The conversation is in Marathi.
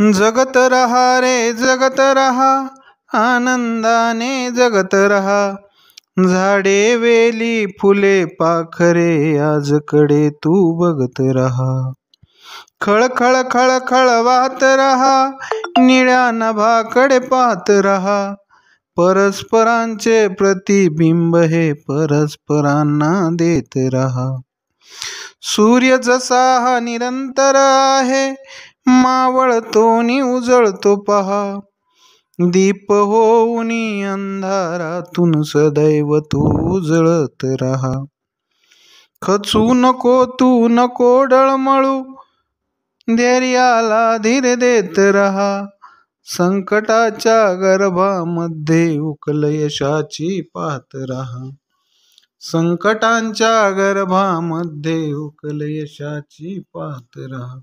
जगत रहा रे जगत रहा, आनंदाने जगत रहा. झाडे वेली फुले पाखरे आजकडे तू बघत रहा. खळ खळ खळ खळ वाहत रहा, निळ्या नभाकडे पाहत रहा. परस्परांचे प्रतिबिंब हे परस्परांना देत रहा. सूर्य जसा हा निरंतर आहे, मावळतो नि उजळतो पहा. दीप होऊनी अंधारातून सदैव तू उजळत रहा. खचू नको तू नको डळमळू, धैर्याला धीर देत रहा. संकटाच्या गर्भामध्ये उकल यशाची पाहत रहा. संकटांच्या गर्भामध्ये उकल यशाची पाहत रहा.